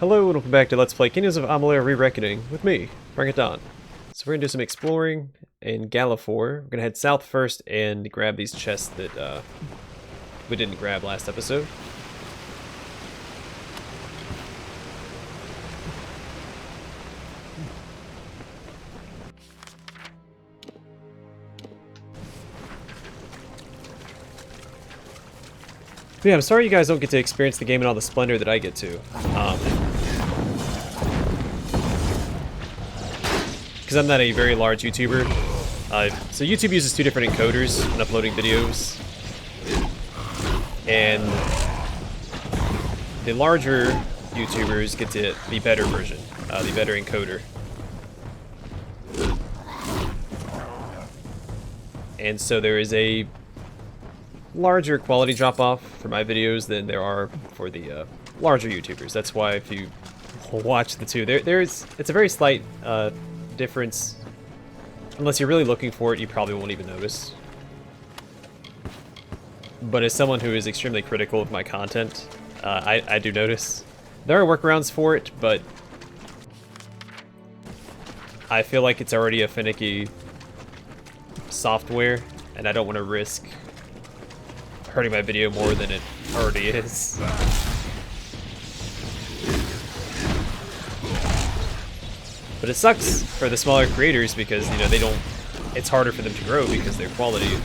Hello and welcome back to Let's Play Kingdoms of Amalur Re-Reckoning with me, Brigand Hall. So we're going to do some exploring in Galafor. We're going to head south first and grab these chests that we didn't grab last episode. But yeah, I'm sorry you guys don't get to experience the game in all the splendor that I get to. Because I'm not a very large YouTuber. So YouTube uses two different encoders when uploading videos. And the larger YouTubers get to the better version, the better encoder. And so there is a larger quality drop-off for my videos than there are for the larger YouTubers. That's why if you watch the two, it's a very slight difference. Unless you're really looking for it, you probably won't even notice. But as someone who is extremely critical of my content, I do notice. There are workarounds for it, but I feel like it's already a finicky software, and I don't want to risk hurting my video more than it already is. But it sucks for the smaller creators because, you know, it's harder for them to grow because their quality,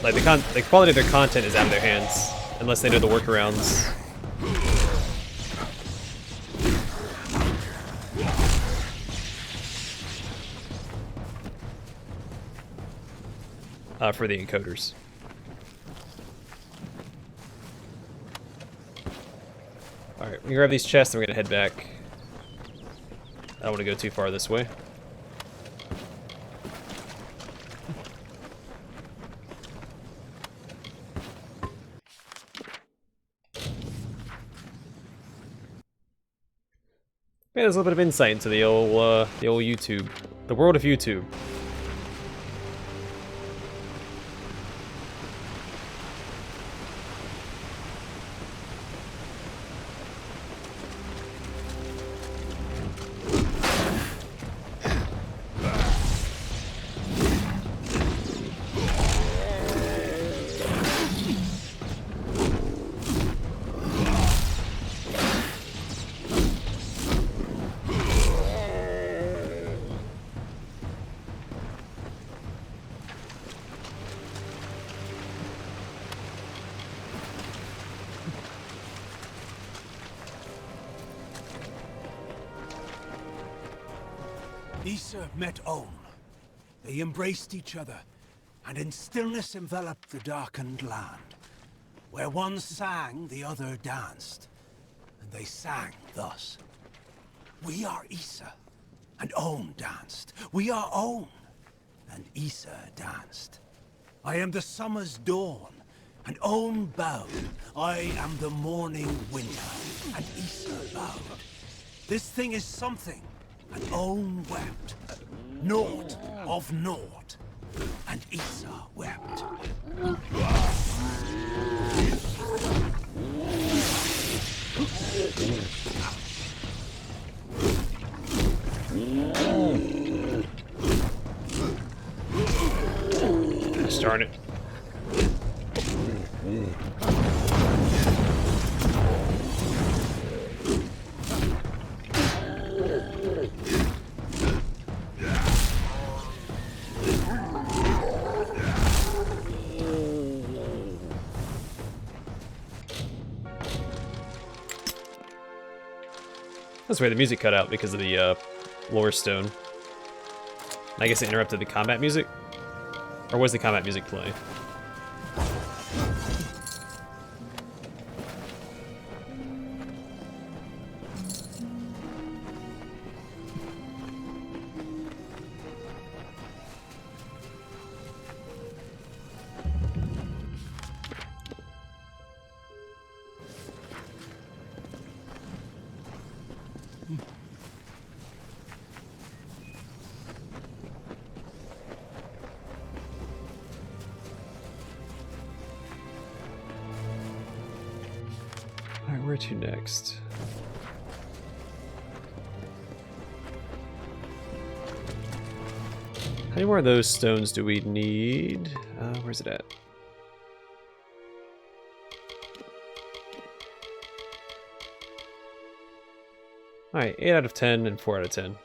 like the quality of their content is out of their hands unless they know the workarounds. For the encoders. Alright, we can grab these chests and we're gonna head back. I don't want to go too far this way. Yeah, there's a little bit of insight into the old YouTube, the world of YouTube. Issa met Olm. They embraced each other, and in stillness enveloped the darkened land. Where one sang, the other danced, and they sang thus. We are Issa, and Olm danced. We are Olm, and Issa danced. I am the summer's dawn, and Olm bowed. I am the morning winter, and Issa bowed. This thing is something. And Olm wept, naught of naught, and Issa wept. Gosh darn it. That's where the music cut out because of the lore stone. I guess it interrupted the combat music? Or was the combat music playing? Alright, where to next? How many more of those stones do we need? Where's it at? Alright, 8 out of 10 and 4 out of 10.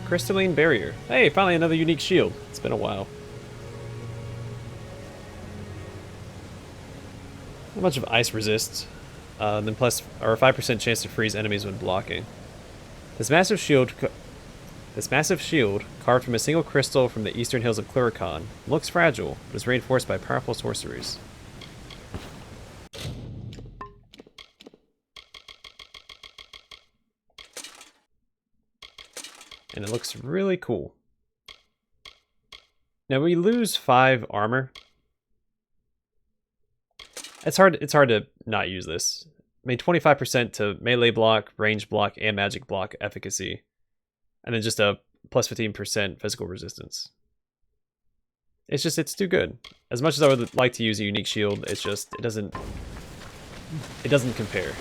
Crystalline Barrier. Hey, finally another unique shield. It's been a while. A bunch of ice resists. Then plus, or a 5% chance to freeze enemies when blocking. This massive shield carved from a single crystal from the eastern hills of Cluracan, looks fragile, but is reinforced by powerful sorceries. And it looks really cool. Now we lose 5 armor. It's hard to not use this. I mean, 25% to melee block, range block, and magic block efficacy. And then just a plus 15% physical resistance. It's too good. As much as I would like to use a unique shield, it doesn't compare.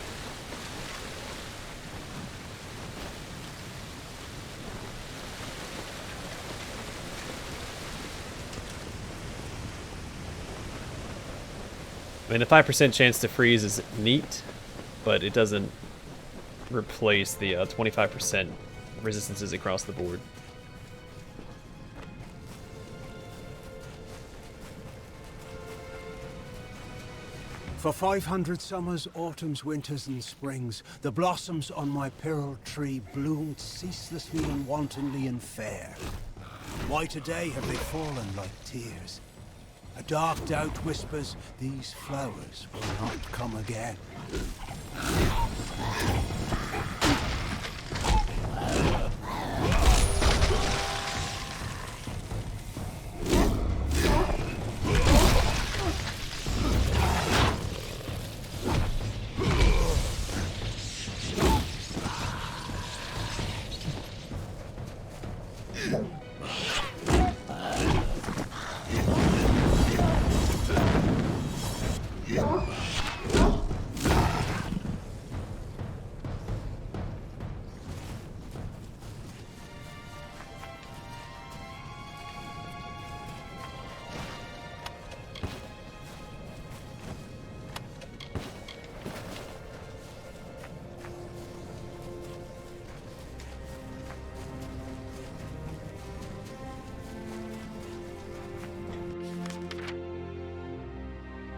I mean, the 5% chance to freeze is neat, but it doesn't replace the 25% resistances across the board. For 500 summers, autumns, winters, and springs, the blossoms on my pearl tree bloomed ceaselessly and wantonly and fair. Why today have they fallen like tears? A dark doubt whispers, these flowers will not come again.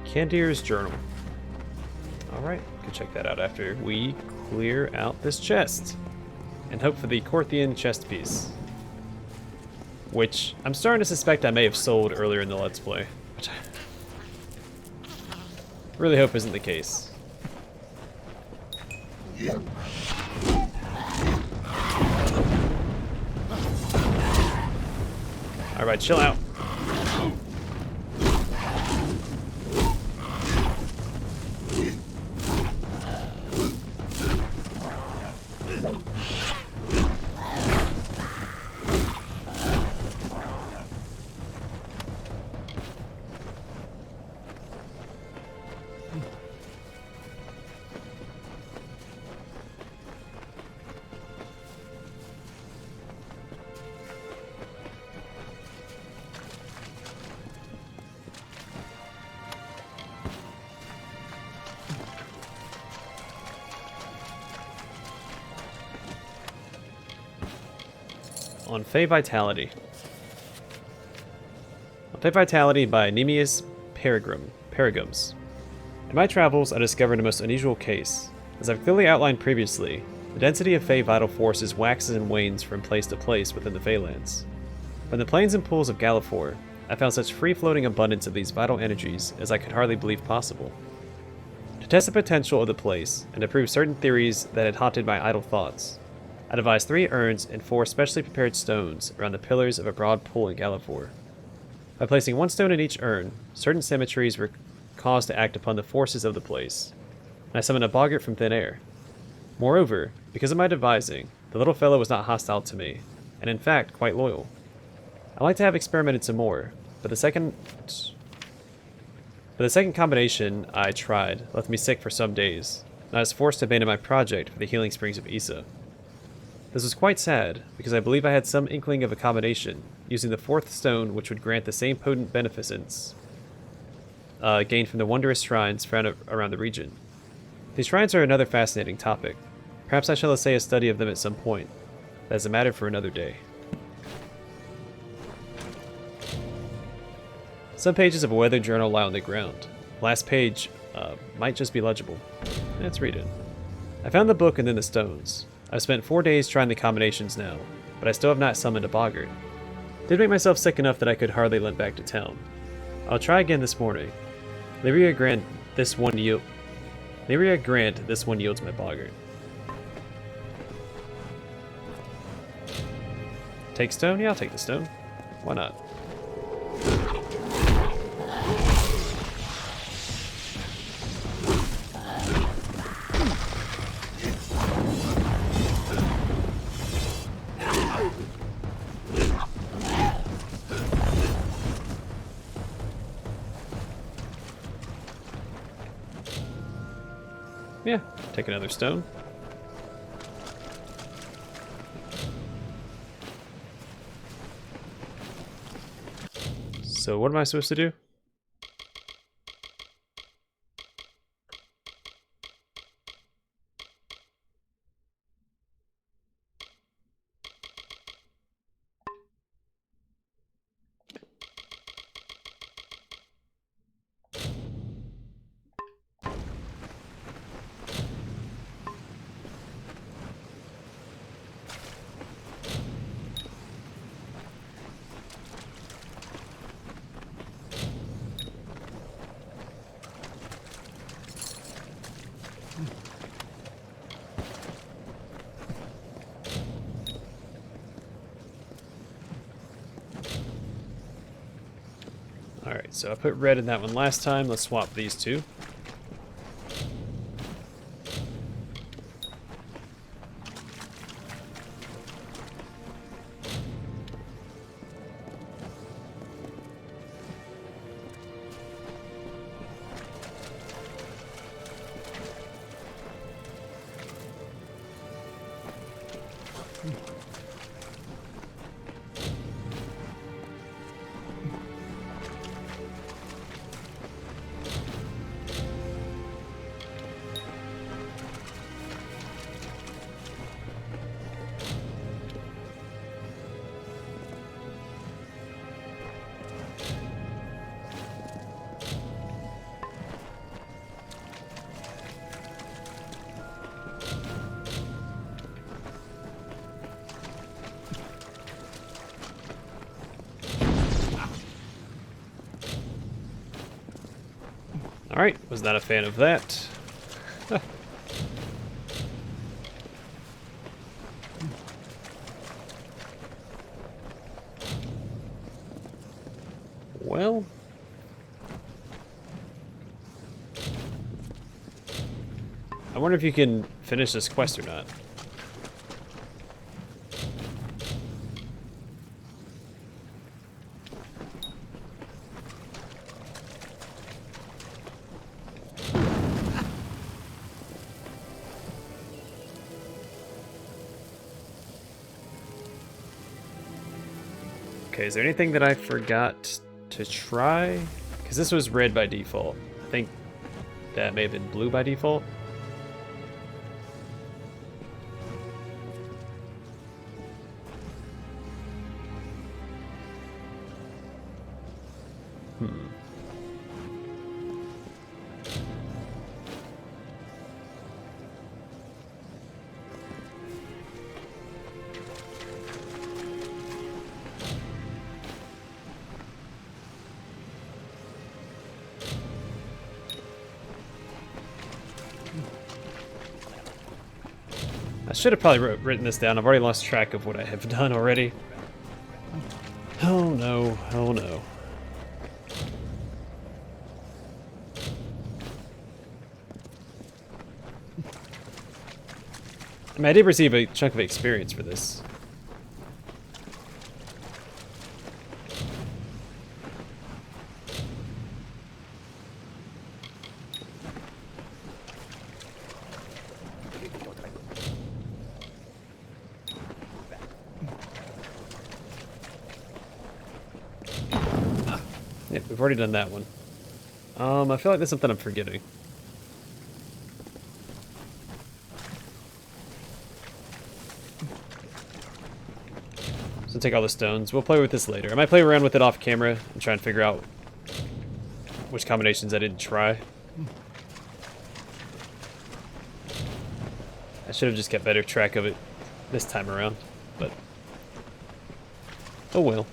Candir's Journal. Alright, can check that out after we clear out this chest. And hope for the Corthian chest piece. Which I'm starting to suspect I may have sold earlier in the Let's Play. Which I really hope isn't the case. Alright, chill out. On Fey Vitality. On Fey Vitality by Nemius Paragums. In my travels, I discovered a most unusual case. As I've clearly outlined previously, the density of Fey vital forces waxes and wanes from place to place within the Feylands. But in the plains and pools of Galafor, I found such free-floating abundance of these vital energies as I could hardly believe possible. To test the potential of the place, and to prove certain theories that had haunted my idle thoughts, I devised 3 urns and 4 specially prepared stones around the pillars of a broad pool in Galafor. By placing 1 stone in each urn, certain symmetries were caused to act upon the forces of the place, and I summoned a boggart from thin air. Moreover, because of my devising, the little fellow was not hostile to me, and in fact quite loyal. I like to have experimented some more, but the second combination I tried left me sick for some days, and I was forced to abandon my project for the healing springs of Issa. This was quite sad, because I believe I had some inkling of a combination, using the 4th stone which would grant the same potent beneficence gained from the wondrous shrines found around the region. These shrines are another fascinating topic. Perhaps I shall essay a study of them at some point. That is a matter for another day. Some pages of a weathered journal lie on the ground. The last page might just be legible. Let's read it. I found the book and then the stones. I've spent 4 days trying the combinations now, but I still have not summoned a boggart. Did make myself sick enough that I could hardly limp back to town. I'll try again this morning. Lyria grant this one yields my boggart. Take stone? Yeah, I'll take the stone. Why not? Yeah, take another stone. So what am I supposed to do? Alright, so I put red in that one last time. Let's swap these two. Alright, was not a fan of that. Well... I wonder if you can finish this quest or not. Okay, is there anything that I forgot to try? Because this was red by default. I think that may have been blue by default. I should have probably written this down. I've already lost track of what I have done already. Oh no, oh no. I mean, I did receive a chunk of experience for this. Yeah, we've already done that one. I feel like there's something I'm forgetting. So take all the stones. We'll play with this later. I might play around with it off camera and try and figure out which combinations I didn't try. I should have just kept better track of it this time around, but oh well.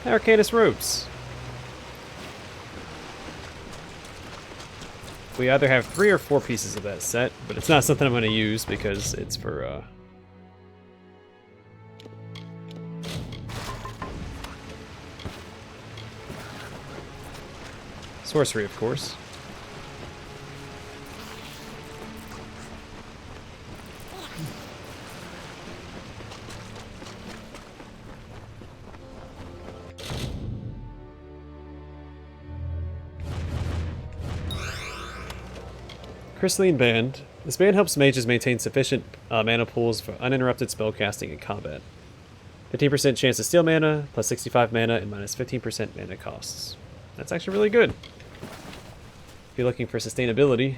Arcanus ropes. We either have 3 or 4 pieces of that set, but it's not something I'm going to use because it's for sorcery, of course. Crystalline Band. This band helps mages maintain sufficient mana pools for uninterrupted spellcasting and combat. 15% chance to steal mana, plus 65 mana, and minus 15% mana costs. That's actually really good. If you're looking for sustainability.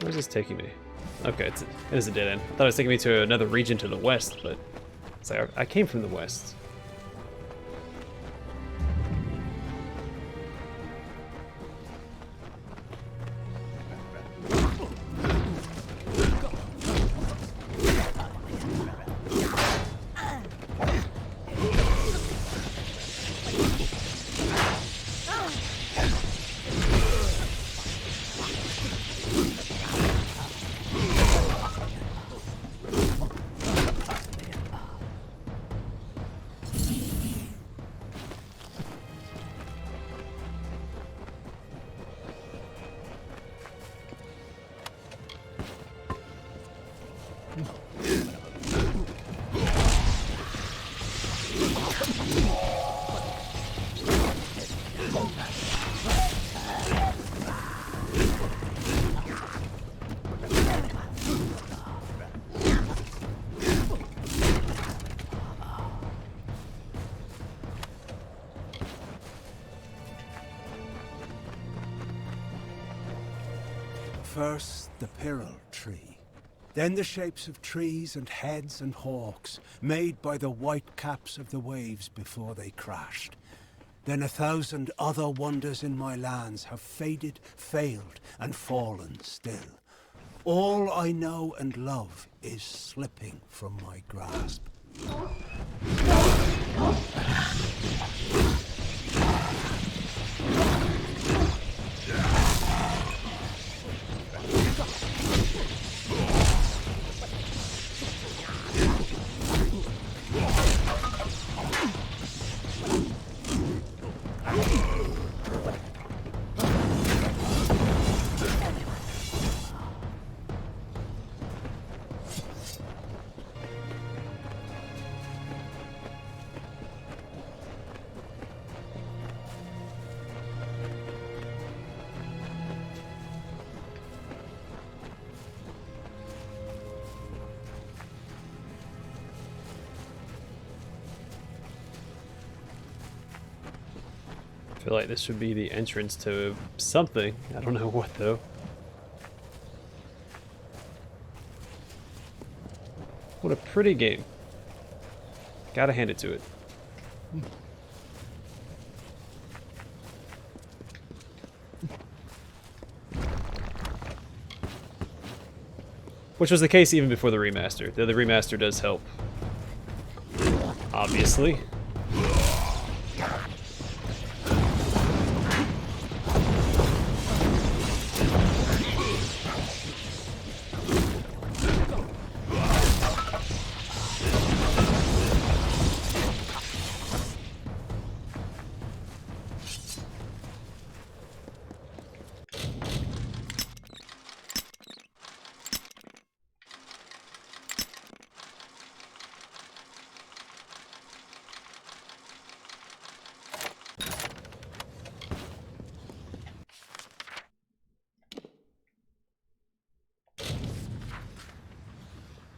Where's this taking me? Okay, it is a dead end. I thought it was taking me to another region to the west, but it's like I came from the west. First, the Pyrrhal tree. Then the shapes of trees and heads and hawks, made by the white caps of the waves before they crashed. Then 1,000 other wonders in my lands have faded, failed, and fallen still. All I know and love is slipping from my grasp. I feel like this should be the entrance to something. I don't know what though. What a pretty game. Gotta hand it to it. Which was the case even before the remaster. Though the remaster does help. Obviously.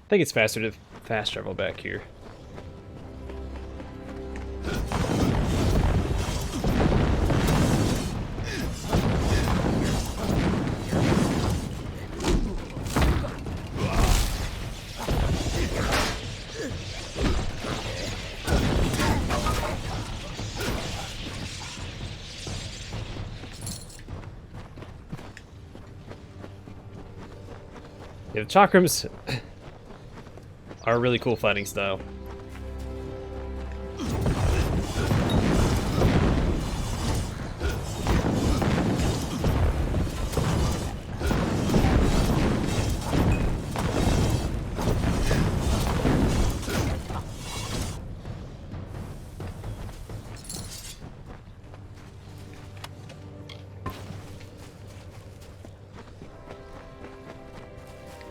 I think it's faster to fast travel back here. Yeah, the chakrams are a really cool fighting style.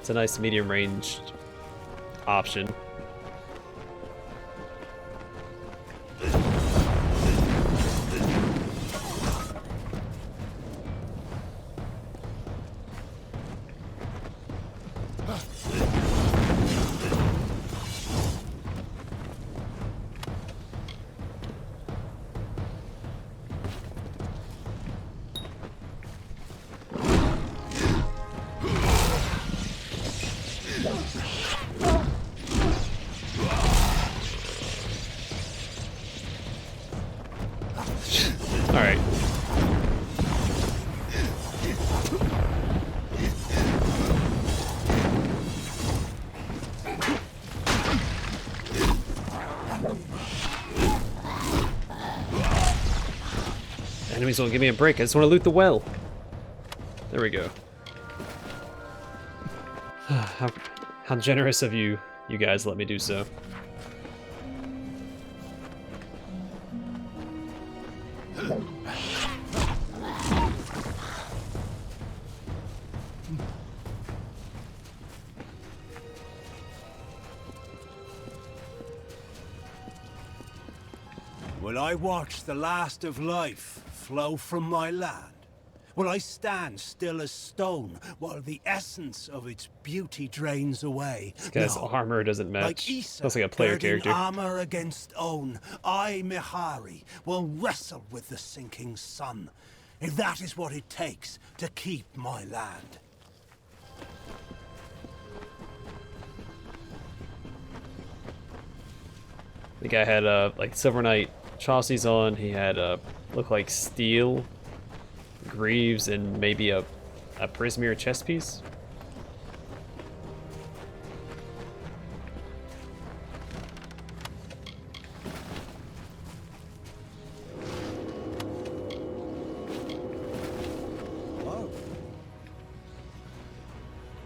It's a nice medium range option. Alright. Enemies won't give me a break. I just want to loot the well. There we go. How generous of you guys let me do so. Will I watch the last of life flow from my land? Will I stand still as stone while the essence of its beauty drains away? This guy's armor doesn't match. Like Issa, Looks like a player girding character. armor against own, I, Mihari, will wrestle with the sinking sun, if that is what it takes to keep my land. The guy had like Silver Knight chassis on. He had looked like steel greaves and maybe a Prismere chest piece.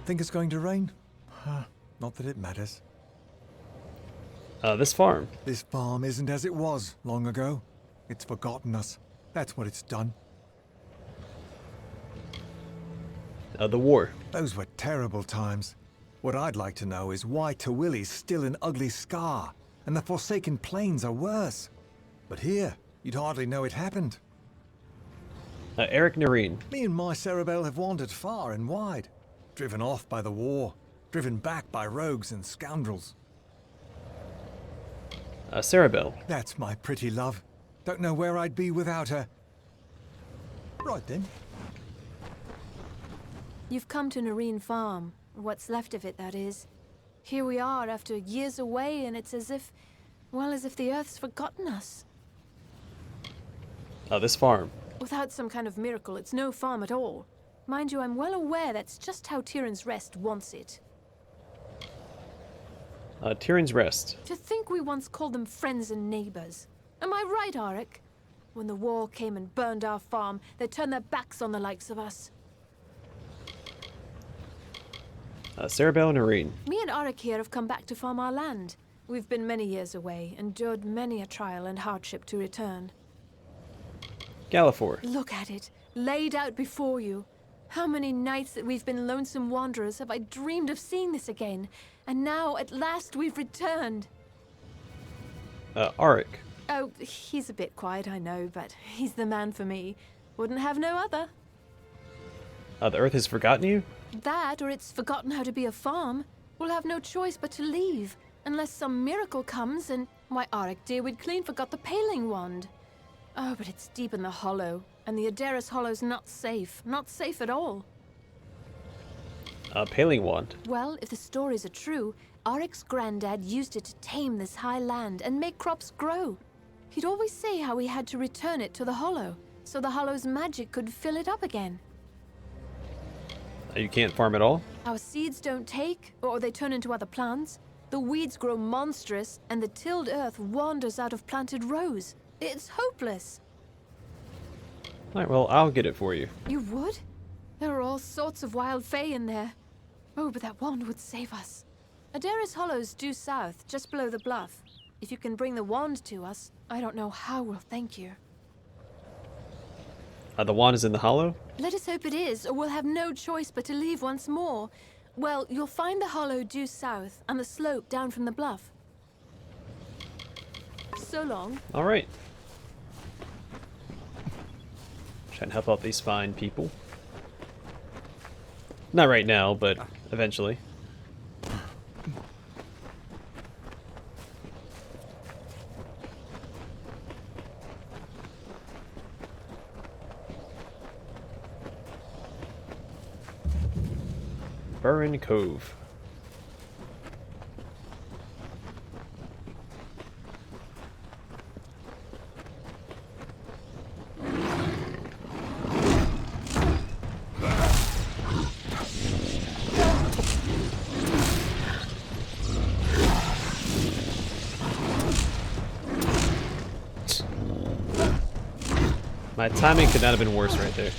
Think it's going to rain? Not that it matters. This farm. This farm isn't as it was long ago. It's forgotten us. That's what it's done. The war. Those were terrible times. What I'd like to know is why Tawilli's still an ugly scar, and the Forsaken Plains are worse. But here, you'd hardly know it happened. Eric Nareen. Me and my Cerebel have wandered far and wide. Driven off by the war. Driven back by rogues and scoundrels. Cerebel. That's my pretty love. Don't know where I'd be without her. Right then. You've come to Nareen Farm. What's left of it, that is. Here we are after years away, and it's as if, well, as if the Earth's forgotten us. This farm. Without some kind of miracle, it's no farm at all. Mind you, I'm well aware that's just how Tyrion's Rest wants it. Tyrion's Rest. To think we once called them friends and neighbors. Am I right, Auric? When the war came and burned our farm, they turned their backs on the likes of us. Cerebel and Nareen. Me and Auric here have come back to farm our land. We've been many years away, endured many a trial and hardship to return. Galafor. Look at it, laid out before you. How many nights that we've been lonesome wanderers have I dreamed of seeing this again, and now at last we've returned. Auric. Oh, he's a bit quiet, I know, but he's the man for me. Wouldn't have no other. The Earth has forgotten you? That, or it's forgotten how to be a farm. We'll have no choice but to leave, unless some miracle comes, and why, Auric dear, we'd clean forgot the paling wand. Oh, but it's deep in the hollow, and the Adaris Hollow's not safe at all. Paling wand. Well, if the stories are true, Auric's granddad used it to tame this high land and make crops grow. He'd always say how he had to return it to the hollow, so the hollow's magic could fill it up again. You can't farm at all? Our seeds don't take, or they turn into other plants. The weeds grow monstrous, and the tilled earth wanders out of planted rows. It's hopeless. Alright, well, I'll get it for you. You would? There are all sorts of wild fae in there. Oh, but that wand would save us. Adaris Hollow's due south, just below the bluff. If you can bring the wand to us, I don't know how we'll thank you. The wand is in the hollow? Let us hope it is, or we'll have no choice but to leave once more. Well, you'll find the hollow due south, and the slope down from the bluff. So long. Alright. Try and help out these fine people. Not right now, but eventually. Burren Cove. My timing could not have been worse right there.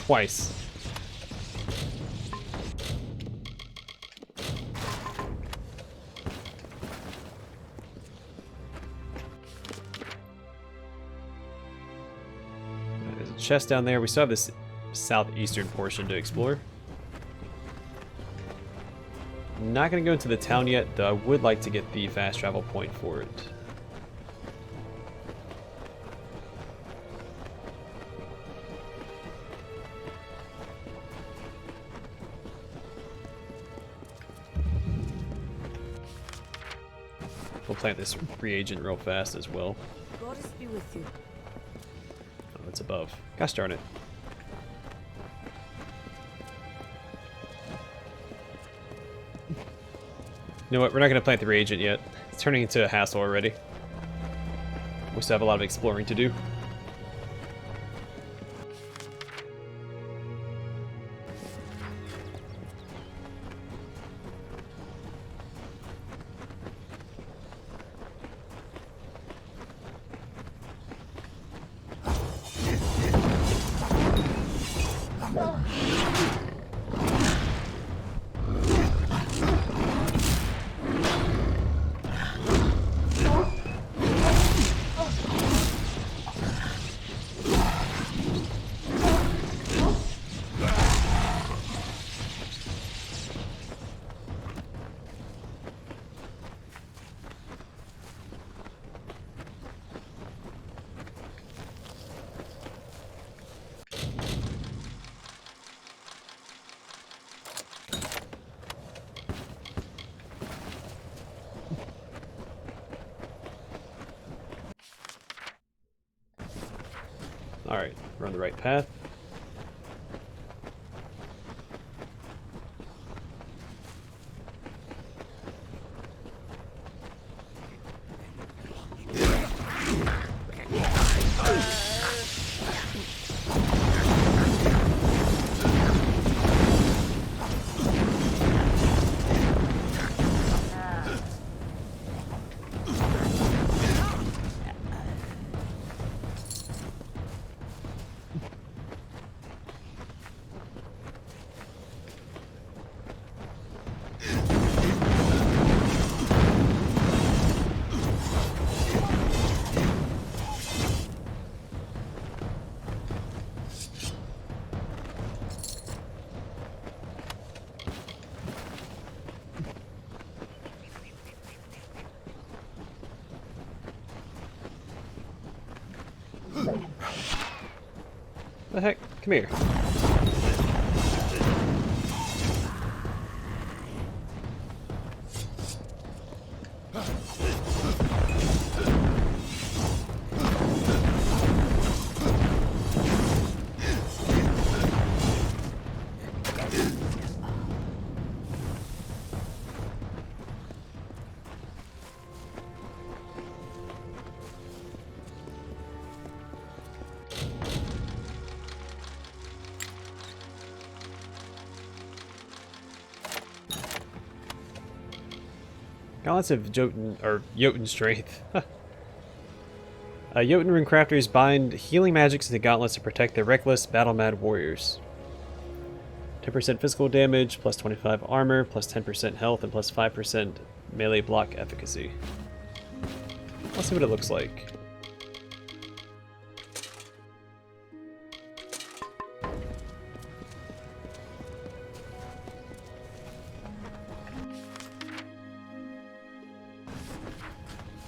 Twice. There's a chest down there. We still have this southeastern portion to explore. Not going to go into the town yet, though I would like to get the fast travel point for it. We'll plant this reagent real fast as well. Goddess be with you. Oh, it's above. Gosh darn it. You know what? We're not going to plant the reagent yet. It's turning into a hassle already. We still have a lot of exploring to do. Alright, we're on the right path. The heck? Come here. Gauntlets of Jotun strength. Jotun rune crafters bind healing magics into gauntlets to protect their reckless, battle-mad warriors. 10% physical damage, plus 25 armor, plus 10% health, and plus 5% melee block efficacy. Let's see what it looks like.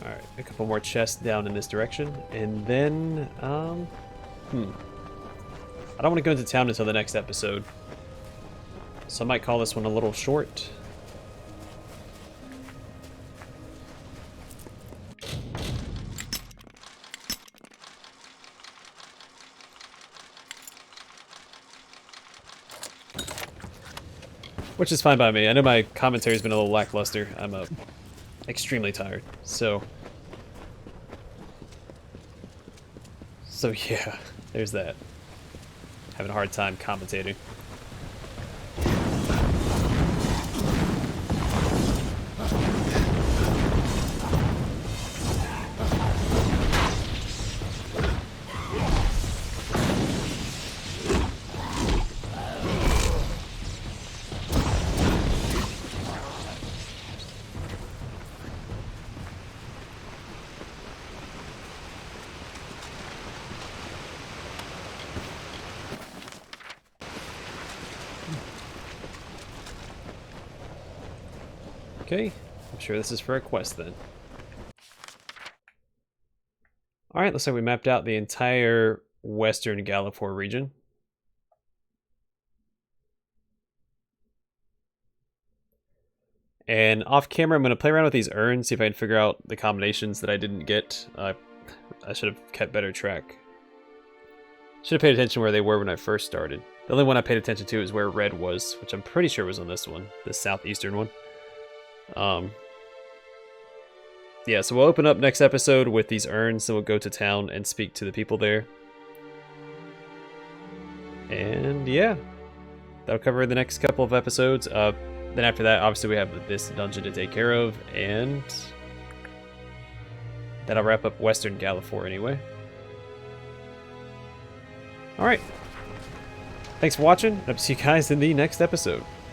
Alright, a couple more chests down in this direction, and then, I don't want to go into town until the next episode, so I might call this one a little short. Which is fine by me. I know my commentary's been a little lackluster. I'm extremely tired, so yeah, there's that. Having a hard time commentating. Okay, I'm sure this is for a quest then. Alright, looks like we mapped out the entire western Galafor region. And off camera, I'm going to play around with these urns, see if I can figure out the combinations that I didn't get. I should have kept better track. Should have paid attention where they were when I first started. The only one I paid attention to is where red was, which I'm pretty sure was on this one, the southeastern one. Yeah, so we'll open up next episode with these urns, then we'll go to town and speak to the people there. And yeah, that'll cover the next couple of episodes. Then after that, obviously we have this dungeon to take care of, and that'll wrap up Western Galafor anyway. Alright, thanks for watching, and I'll see you guys in the next episode.